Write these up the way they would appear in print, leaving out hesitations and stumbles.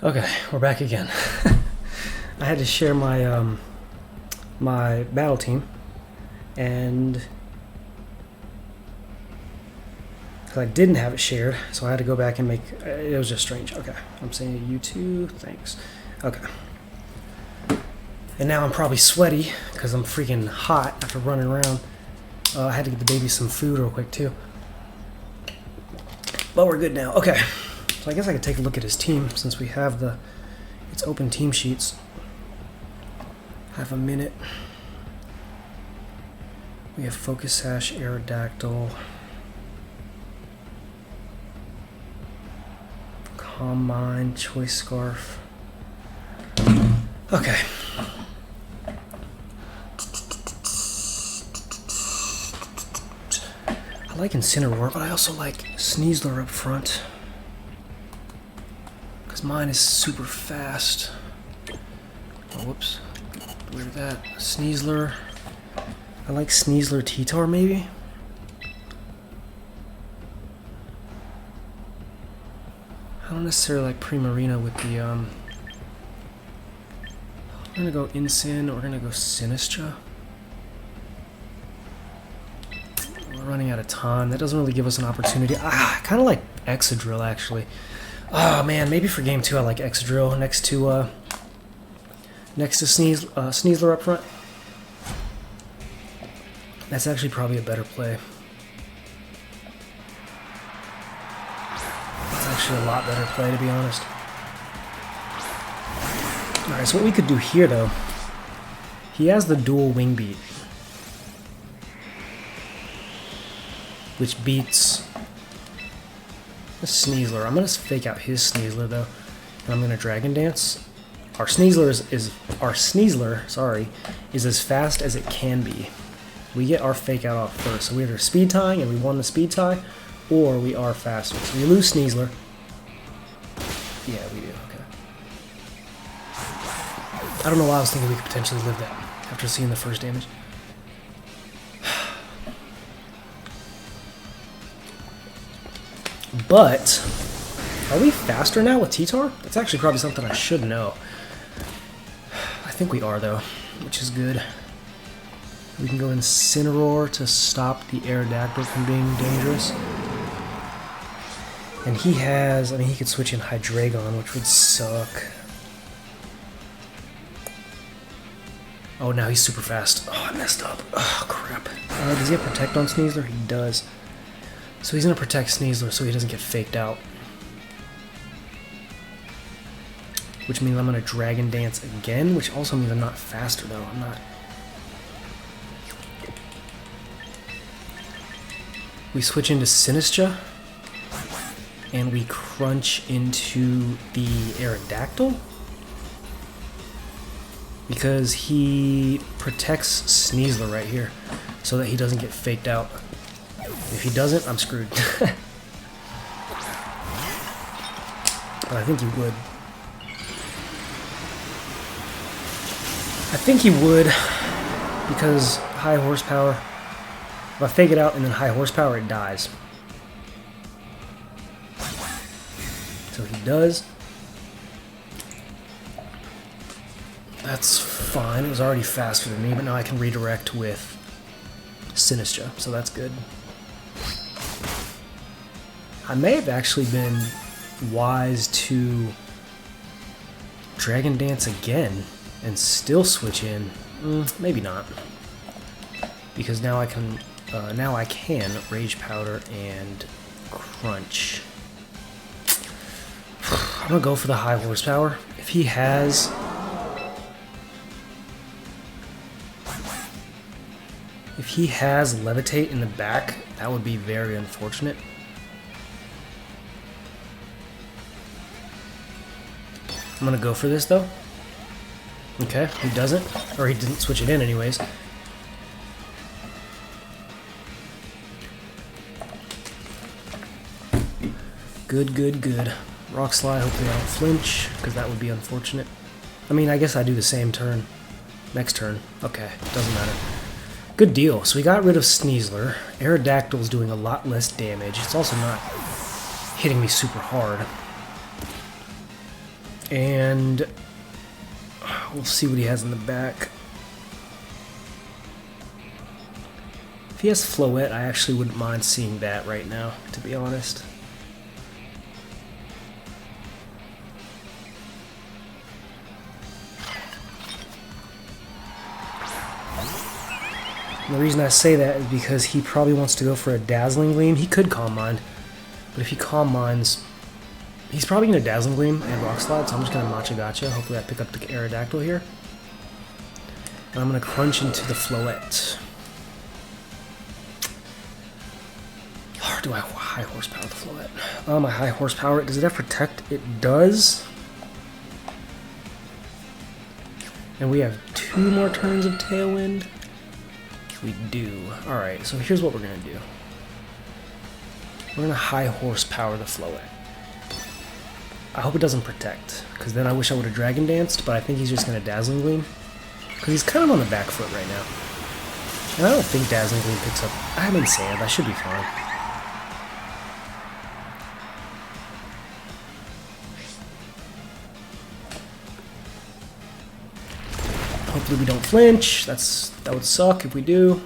Okay, we're back again. I had to share my my battle team, and because I didn't have it shared, so I had to go back and make. It was just strange. Okay, I'm saying you too. Thanks. Okay. And now I'm probably sweaty because I'm freaking hot after running around. I had to get the baby some food real quick too. But we're good now. Okay. So I guess I could take a look at his team since we have it's open team sheets. Have a minute. We have Focus Sash, Aerodactyl, Calm Mind, Choice Scarf. Okay. I like Incineroar, but I also like Sneasler up front. Because mine is super fast. Oh, whoops. Where did that? Sneasler. I like Sneasler T-Tar, maybe? I don't necessarily like Primarina with the, We're gonna go Incin, or we're gonna go Sinistra. We're running out of time. That doesn't really give us an opportunity. I kind of like Excadrill, actually. Oh man, maybe for game 2 I like Excadrill next to Sneasler up front. That's actually probably a better play. That's actually a lot better play, to be honest. Alright, so what we could do here, though, he has the dual Wing Beat, which beats the Sneasler. I'm going to fake out his Sneasler, though, and I'm going to Dragon Dance. Our Sneasler is as fast as it can be. We get our fake out off first, so we're either speed tying and we won the speed tie, or we are faster. So we lose Sneasler. Yeah, we do. Okay. I don't know why I was thinking we could potentially live that after seeing the first damage. But are we faster now with T-Tar? That's actually probably something I should know. I think we are, though, which is good. We can go Incineroar to stop the Aerodactyl from being dangerous. And he has, I mean, he could switch in Hydreigon, which would suck. Oh, now he's super fast. Oh, I messed up. Oh, crap. Does he have Protect on Sneasler? He does. So he's going to protect Sneasler so he doesn't get faked out. Which means I'm going to Dragon Dance again, which also means I'm not faster, though. I'm not. We switch into Sinistra, and we crunch into the Aerodactyl, because he protects Sneasler right here, so that he doesn't get faked out. If he doesn't, I'm screwed. But I think he would. I think he would, because high horsepower. If I fake it out and then high horsepower, it dies. So he does. That's fine. It was already faster than me, but now I can redirect with Sinistra, so that's good. I may have actually been wise to Dragon Dance again and still switch in. Maybe not. Because now I can Rage Powder and Crunch. I'm gonna go for the high horsepower. If he has Levitate in the back, that would be very unfortunate. I'm gonna go for this though. Okay, he doesn't, or he didn't switch it in anyways. Good, good, good. Rock Slide, hopefully I don't flinch, because that would be unfortunate. I mean, I guess I do the same turn. Next turn. Okay, doesn't matter. Good deal. So we got rid of Sneasler. Aerodactyl's doing a lot less damage. It's also not hitting me super hard. And we'll see what he has in the back. If he has Floette, I actually wouldn't mind seeing that right now, to be honest. And the reason I say that is because he probably wants to go for a Dazzling Gleam. He could Calm Mind, but if he Calm Minds, he's probably going to Dazzling Gleam and Rock Slide, so I'm just going to Matcha Gotcha. Hopefully I pick up the Aerodactyl here. And I'm going to Crunch into the Floette. Or do I high horsepower the Floette? Oh, my high horsepower. Does it have Protect? It does. And we have 2 more turns of Tailwind. We do. Alright, so here's what we're going to do. We're going to high horsepower the Floette. I hope it doesn't Protect, because then I wish I would have Dragon Danced, but I think he's just going to Dazzling Gleam. Because he's kind of on the back foot right now. And I don't think Dazzling Gleam picks up. I have been Sand. I should be fine. Hopefully we don't flinch. That would suck if we do.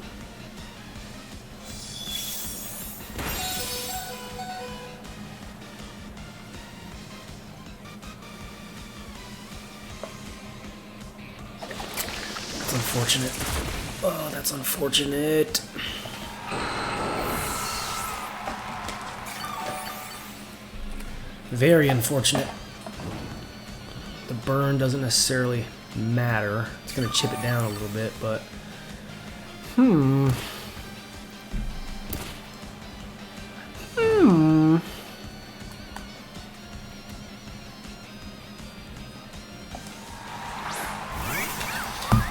That's unfortunate. Oh, that's unfortunate. Very unfortunate. The burn doesn't necessarily matter. It's going to chip it down a little bit, but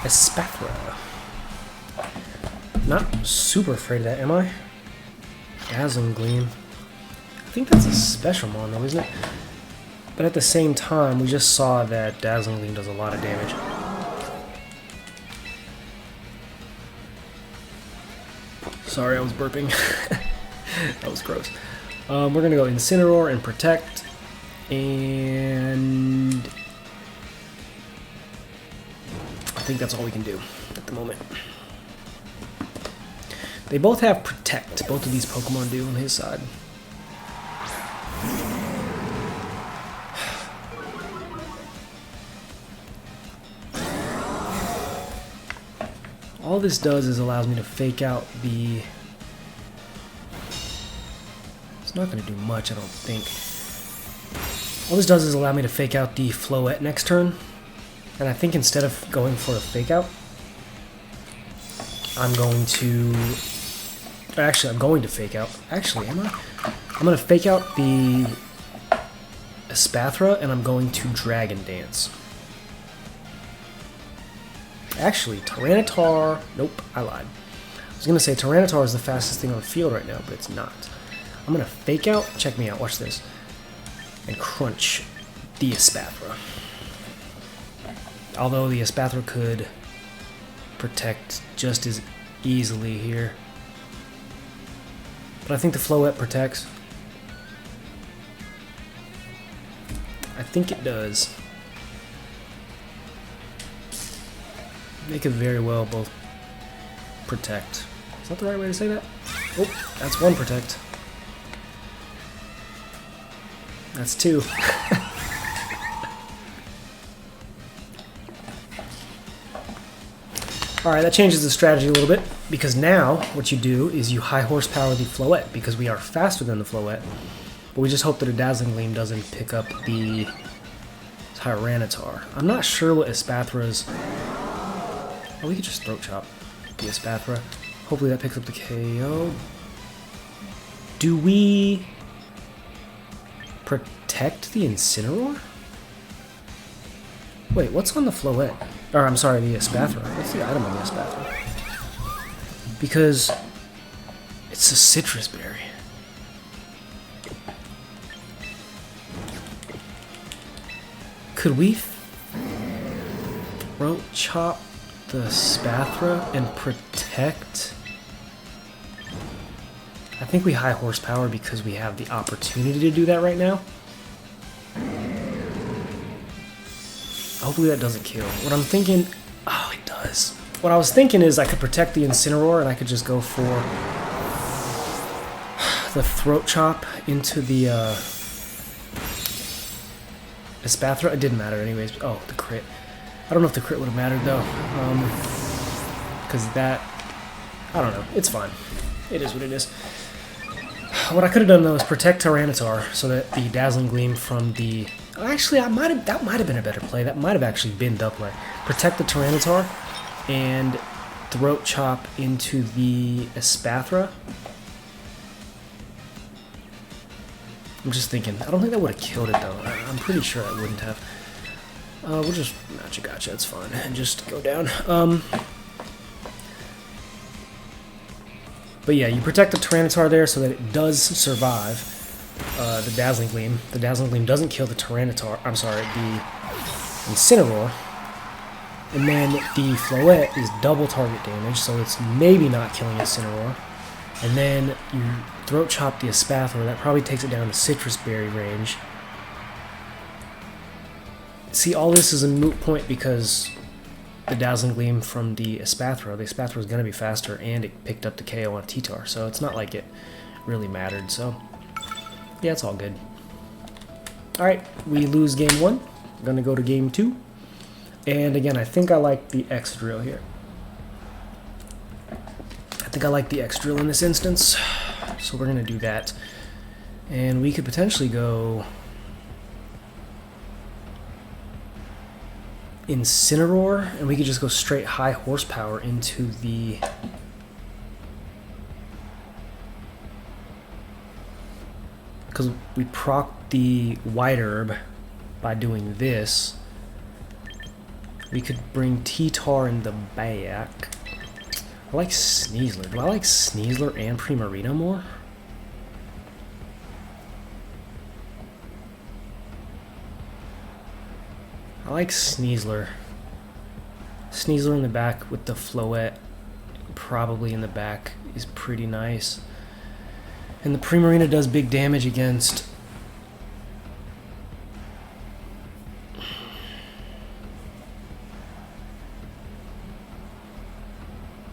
Espathra. Not super afraid of that, am I? Dazzling Gleam. I think that's a special mon though, isn't it? But at the same time, we just saw that Dazzling Gleam does a lot of damage. Sorry, I was burping. That was gross. We're going to go Incineroar and Protect. And I think that's all we can do at the moment. They both have Protect. Both of these Pokemon do on his side. All this does is allows me to fake out the... It's not going to do much, I don't think. All this does is allow me to fake out the Floette next turn. And I think instead of going for a fake out, I'm going to... Actually, I'm going to fake out. Actually, am I? I'm going to fake out the Espathra, and I'm going to Dragon Dance. Actually, Tyranitar... Nope, I lied. I was going to say Tyranitar is the fastest thing on the field right now, but it's not. I'm going to fake out... Check me out, watch this. And Crunch the Espathra. Although the Espathra could Protect just as easily here. But I think the Floette protects. I think it does. They could very well both Protect. Is that the right way to say that? Oh, that's one Protect. That's two. Alright, that changes the strategy a little bit, because now what you do is you high horsepower the Floette, because we are faster than the Floette, but we just hope that a Dazzling Gleam doesn't pick up the Tyranitar. I'm not sure what Espathra's... Oh, we could just Throat Chop the Espathra. Hopefully that picks up the KO. Do we Protect the Incineroar? Wait, what's on the Floette? Or, I'm sorry, the Espathra. What's the item on the Espathra? Because it's a citrus berry. Could we Throat Chop the Espathra and Protect? I think we high horsepower because we have the opportunity to do that right now. Hopefully that doesn't kill. What I'm thinking... Oh, it does. What I was thinking is I could protect the Incineroar and I could just go for the Throat Chop into the Espathra. It didn't matter anyways. Oh, the crit. I don't know if the crit would have mattered though. Because that... I don't know. It's fine. It is what it is. What I could have done though is protect Tyranitar so that the Dazzling Gleam from the... Actually, that might have been a better play. That might have actually been the play. Protect the Tyranitar and Throat Chop into the Espathra. I'm just thinking. I don't think that would have killed it though. I'm pretty sure I wouldn't have. We'll just gotcha. It's fine. And just go down. But yeah, you protect the Tyranitar there so that it does survive the Dazzling Gleam. The Dazzling Gleam doesn't kill the Tyranitar. I'm sorry, the Incineroar. And then the Floette is double target damage, so it's maybe not killing Incineroar. And then you Throat Chop the Espathra. That probably takes it down to Citrus Berry range. See, all this is a moot point because the Dazzling Gleam from the Espathra is going to be faster, and it picked up the KO on T-Tar, so it's not like it really mattered, so yeah, it's all good. Alright, we lose game 1. I'm going to go to game 2. And again, I think I like the X-Drill here. I think I like the X-Drill in this instance, so we're going to do that. And we could potentially go Incineroar, and we could just go straight high horsepower into the... Because we proc the White Herb by doing this. We could bring T-Tar in the back. I like Sneasler. Do I like Sneasler and Primarina more? I like Sneasler. Sneasler in the back with the Floette probably in the back is pretty nice. And the Primarina does big damage against...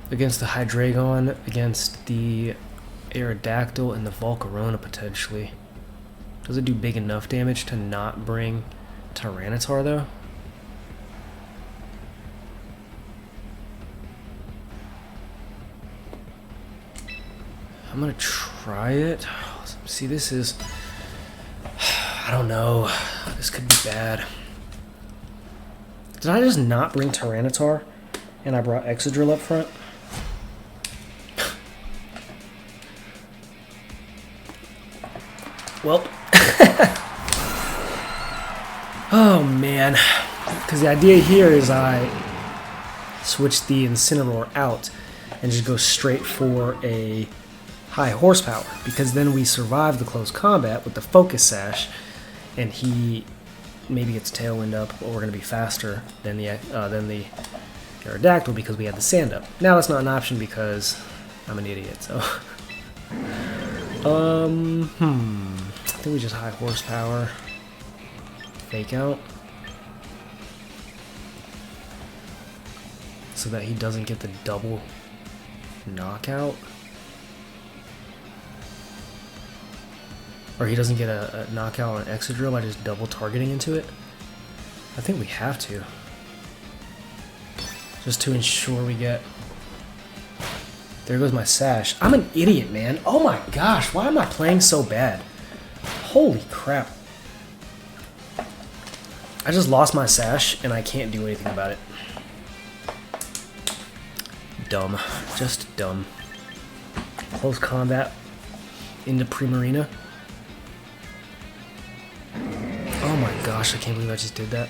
against the Hydreigon, against the Aerodactyl, and the Volcarona potentially. Does it do big enough damage to not bring Tyranitar though? I'm gonna try it. See, this is... I don't know. This could be bad. Did I just not bring Tyranitar and I brought Excadrill up front? Well. Oh man. Because the idea here is I switch the Incineroar out and just go straight for a high horsepower, because then we survive the close combat with the Focus Sash, and he maybe gets Tailwind up, or we're going to be faster than the Aerodactyl because we had the Sand up. Now that's not an option because I'm an idiot, so... I think we just high horsepower. Fake out. So that he doesn't get the double knockout. Or he doesn't get a knockout on Excadrill by just double targeting into it. I think we have to. Just to ensure we get... There goes my Sash. I'm an idiot, man. Oh my gosh, why am I playing so bad? Holy crap. I just lost my Sash, and I can't do anything about it. Dumb. Just dumb. Close combat into Primarina. Oh my gosh, I can't believe I just did that.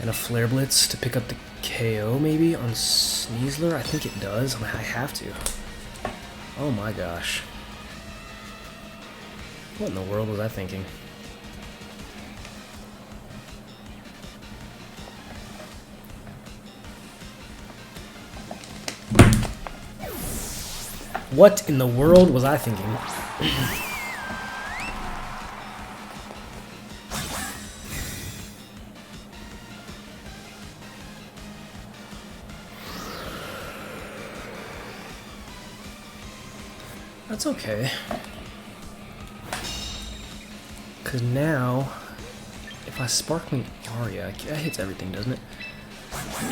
And a Flare Blitz to pick up the KO maybe on Sneasler? I think it does. I have to. Oh my gosh. What in the world was I thinking? What in the world was I thinking? That's okay. Because now, if I Sparkling Aria, that hits everything, doesn't it?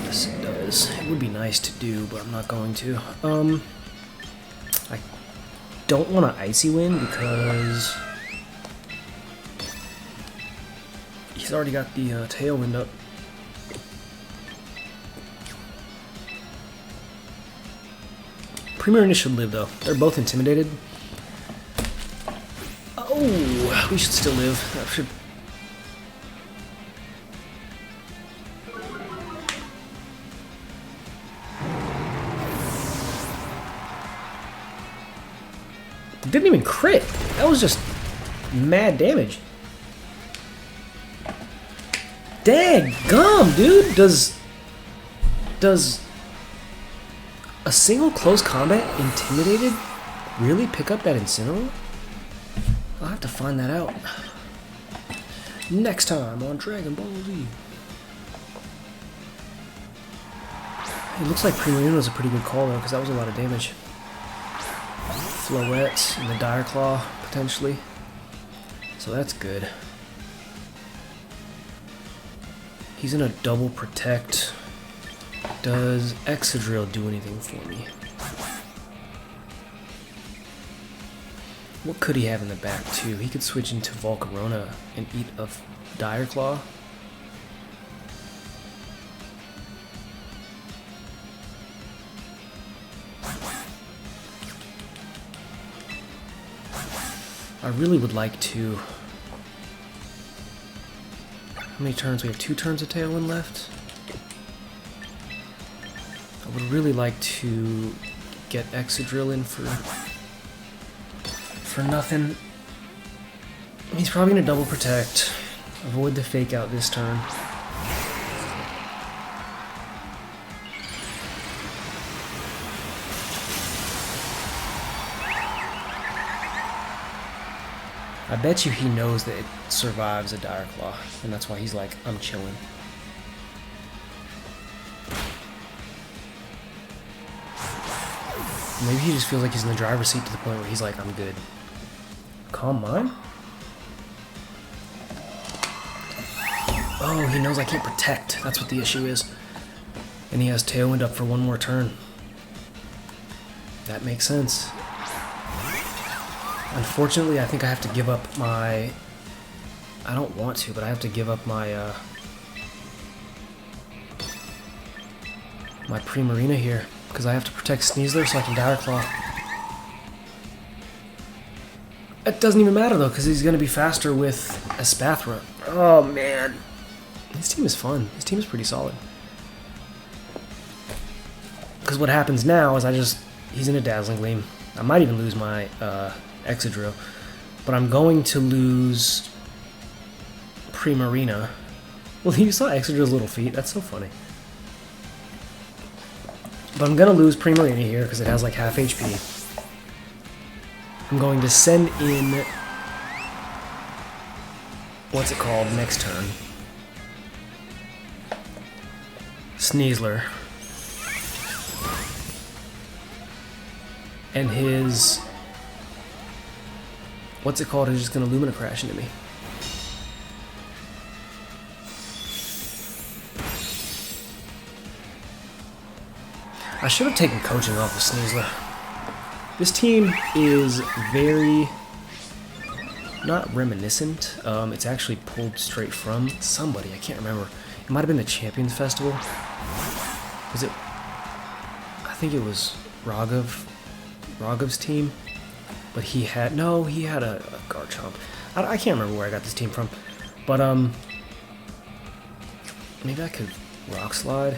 Yes, it does. It would be nice to do, but I'm not going to. I don't want to Icy Wind because he's already got the Tailwind up. Primarina should live, though. They're both intimidated. Oh, we should still live. That should... Didn't even crit. That was just mad damage. Dang gum, dude. Does a single close combat intimidated really pick up that Incineroar? I'll have to find that out next time on Dragonball Z. It looks like Primarina was a pretty good call though, because that was a lot of damage. Floette and the Dire Claw, potentially. So that's good. He's in a double protect. Does Excadrill do anything for me? What could he have in the back too? He could switch into Volcarona and eat a Dire Claw. I really would like to... How many turns? We have 2 turns of Tailwind left. I would really like to get Excadrill in for nothing. He's probably going to double protect. Avoid the fake out this turn. I bet you he knows that it survives a Dire Claw, and that's why he's like, I'm chilling. Maybe he just feels like he's in the driver's seat to the point where he's like, I'm good. Calm Mind? Oh, he knows I can't protect. That's what the issue is. And he has Tailwind up for 1 more turn. That makes sense. Unfortunately, I think I have to give up my... I don't want to, but I have to give up my my Primarina here, because I have to protect Sneasler so I can Dire Claw. It doesn't even matter though, because he's going to be faster with Espathra. Oh man. His team is fun. His team is pretty solid. Because what happens now is he's in a Dazzling Gleam. I might even lose my Excadrill, but I'm going to lose Primarina. Well, you saw Excadrill's little feet. That's so funny. But I'm going to lose Primarina here because it has like half HP. I'm going to send in... What's it called? Next turn. Sneasler. And his... What's it called? Is just going to Lumina Crash into me. I should have taken coaching off of Sneasler. This team is very... not reminiscent. It's actually pulled straight from somebody. I can't remember. It might have been the Champions Festival. Was it... I think it was Raghav's team. But he had... No, he had a Garchomp. I can't remember where I got this team from. But, maybe I could Rock Slide.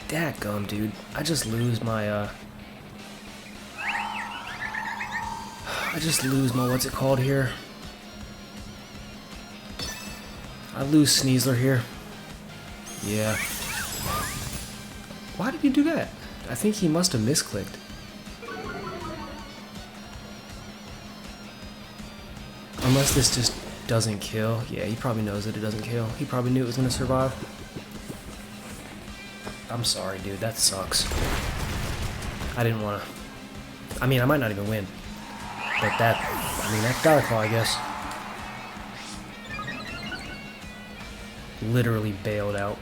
Dadgum, dude. I just lose my, what's it called here? I lose Sneasler here. Yeah. Why did he do that? I think he must have misclicked. Unless this just doesn't kill. Yeah, he probably knows that it doesn't kill. He probably knew it was going to survive. I'm sorry, dude. That sucks. I didn't want to... I mean, I might not even win. But that, I mean, that Direclaw, I guess. Literally bailed out.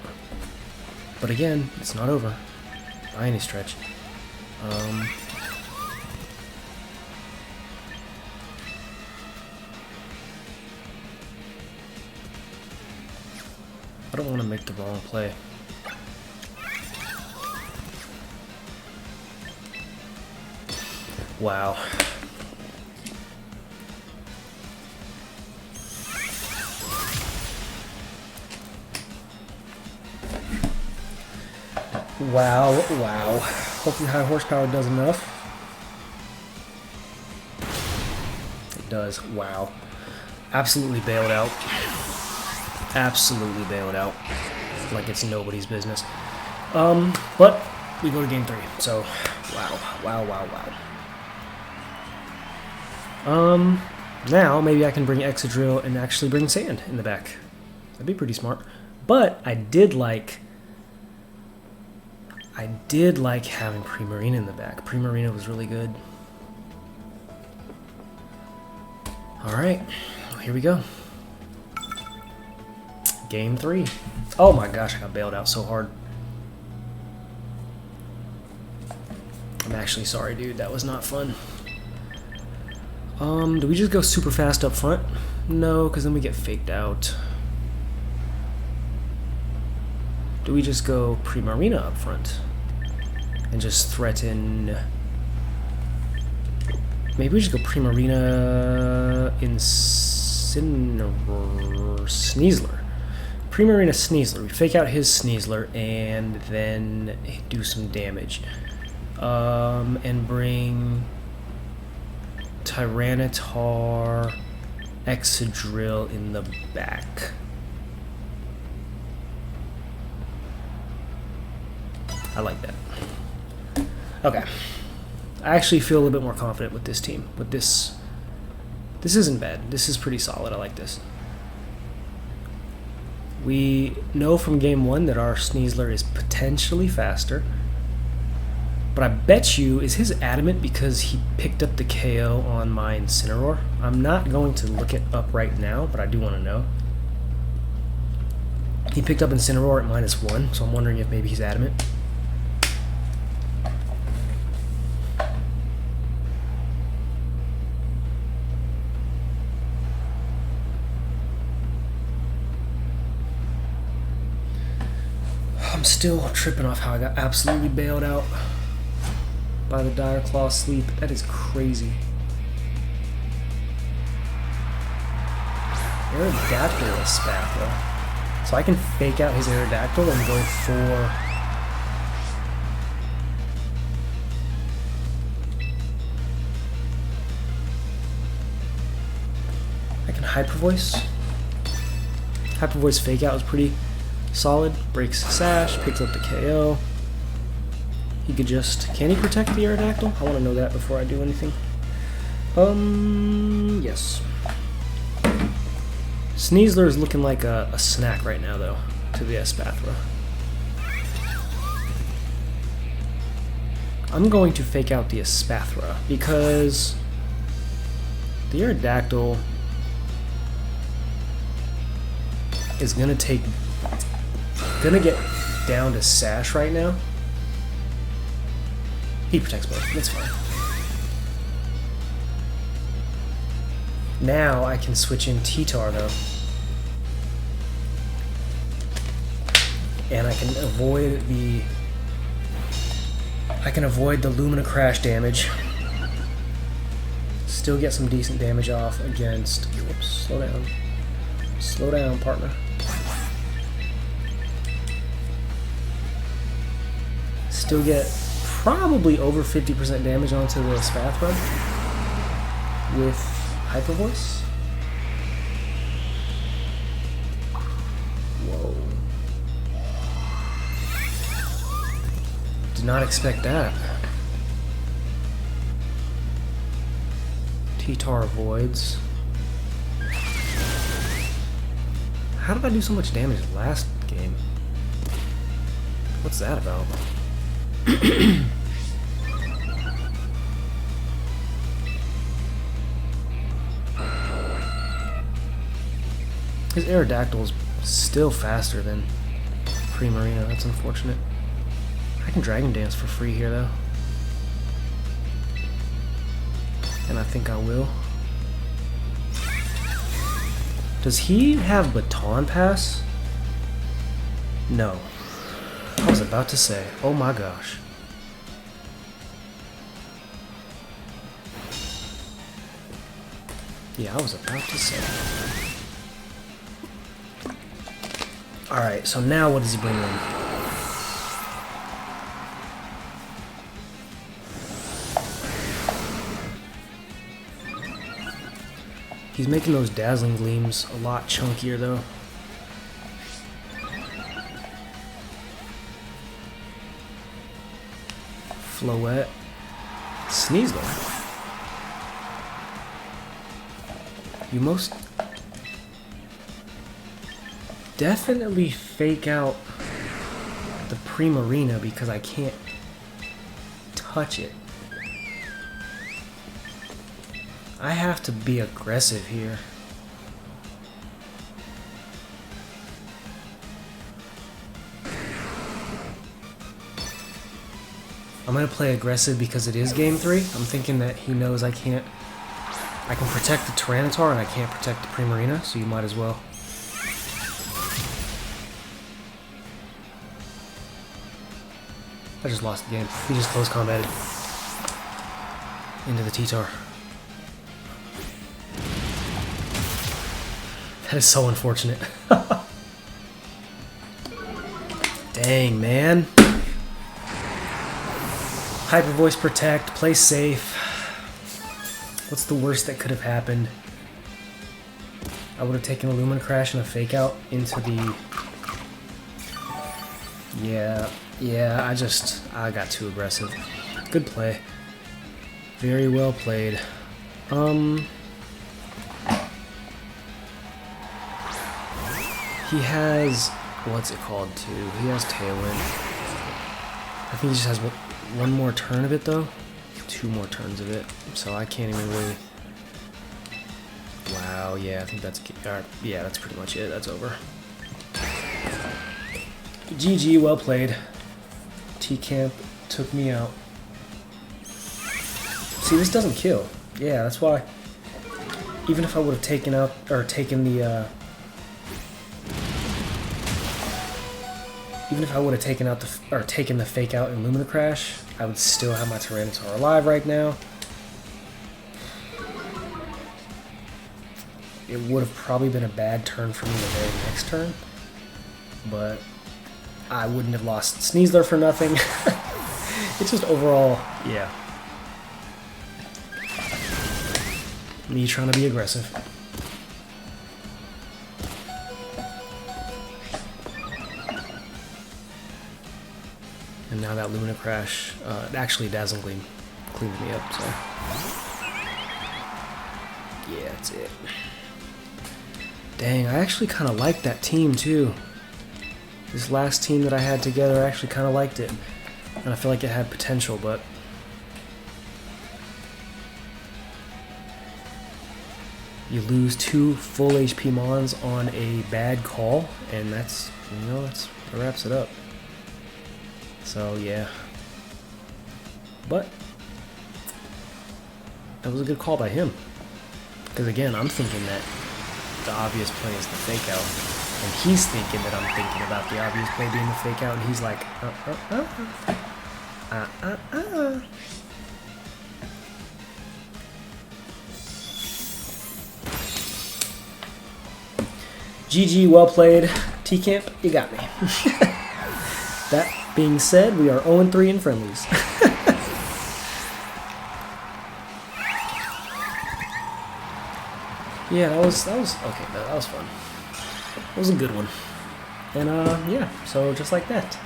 But again, it's not over by any stretch. I don't want to make the wrong play. Wow. Wow, wow. Hopefully high horsepower does enough. It does. Wow. Absolutely bailed out. Absolutely bailed out. Like it's nobody's business. But we go to game 3. So, wow. Wow, wow, wow. Now maybe I can bring Excadrill and actually bring Sand in the back. That'd be pretty smart. But I did like having Primarina in the back. Primarina was really good. Alright, well, here we go. Game 3. Oh my gosh, I got bailed out so hard. I'm actually sorry, dude. That was not fun. Do we just go super fast up front? No, because then we get faked out. Do we just go Primarina up front? And just threaten... Maybe we just go Primarina Sneasler. Primarina Sneasler. We fake out his Sneasler and then do some damage. And bring Tyranitar Excadrill in the back. I like that. Okay. I actually feel a little bit more confident with this team. With this isn't bad. This is pretty solid. I like this. We know from game 1 that our Sneasler is potentially faster. But I bet you, is his adamant because he picked up the KO on my Incineroar? I'm not going to look it up right now, but I do want to know. He picked up Incineroar at -1, so I'm wondering if maybe he's adamant. I'm still tripping off how I got absolutely bailed out by the Direclaw sleep. That is crazy. Aerodactyl is Spathra. So I can fake out his Aerodactyl and go for... I can Hyper Voice. Hyper Voice fake out is pretty solid. Breaks Sash, picks up the KO. He could just... Can he protect the Aerodactyl? I want to know that before I do anything. Yes. Sneasler is looking like a snack right now, though, to the Espathra. I'm going to fake out the Espathra because the Aerodactyl is gonna get down to Sash right now. He protects both. That's fine. Now I can switch in T-Tar though, and I can avoid the Lumina Crash damage. Still get some decent damage off against. Whoops! Slow down, partner. Still get probably over 50% damage onto the Spathra with Hyper Voice. Whoa. Did not expect that. T-Tar avoids. How did I do so much damage last game? What's that about? His Aerodactyl's still faster than Primarina. That's unfortunate. I can Dragon Dance for free here, though. And I think I will. Does he have Baton Pass? No. I was about to say, oh my gosh. Yeah, I was about to say. Alright, so now what does he bring in? He's making those Dazzling Gleams a lot chunkier, though. Floette. Sneasler. You most definitely fake out the Primarina because I can't touch it. I have to be aggressive here. I'm gonna play aggressive because it is game 3. I'm thinking that he knows I can protect the Tyranitar and I can't protect the Primarina, so you might as well. I just lost the game. He just close combated into the T-Tar. That is so unfortunate. Dang, man. Hyper Voice Protect, play safe. What's the worst that could have happened? I would have taken a Lumen Crash and a Fake Out into the... Yeah, I got too aggressive. Good play. Very well played. He has... what's it called, too? He has Tailwind. I think he just has one more turn of it, though. 2 more turns of it. So I can't even really... Wow, yeah, I think that's... yeah, that's pretty much it. That's over. GG, well played. TCamp took me out. See, this doesn't kill. Yeah, that's why. Even if I would have taken out... or taken the... even if I would have taken out taken the Fake Out in Lumina Crash, I would still have my Tyranitar alive right now. It would have probably been a bad turn for me the very next turn, but I wouldn't have lost Sneasler for nothing. It's just overall, yeah. Me trying to be aggressive. And now that Lumina Crash, actually Dazzling Gleam cleaned me up, so. Yeah, that's it. Dang, I actually kind of liked that team too. This last team that I had together, I actually kind of liked it. And I feel like it had potential, but... You lose 2 full HP Mons on a bad call, and that's, you know, that wraps it up. So, yeah. But, that was a good call by him. Because again, I'm thinking that the obvious play is the Fake Out. And he's thinking that I'm thinking about the obvious play being the Fake Out, and he's like, GG, well played. TCamp, you got me. That being said, we are 0-3 in Friendlies. Yeah, that was okay. That was fun. That was a good one. And yeah. So just like that,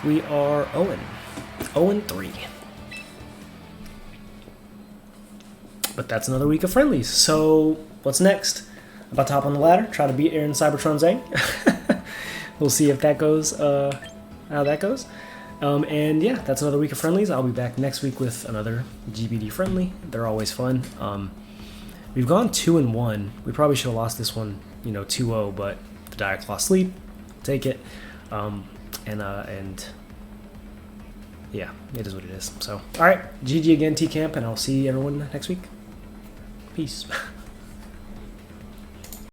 we are 0-3. But that's another week of Friendlies. So what's next? About to hop on the ladder, try to beat Aaron Cybertron Zang. We'll see if that goes. How that goes. And yeah, that's another week of Friendlies. I'll be back next week with another GBD friendly. They're always fun. We've gone 2-1. We probably should have lost this one, 2-0, but the Diaclaw sleep. Take it. And yeah, it is what it is. So, all right, GG again, TCamp, and I'll see everyone next week. Peace.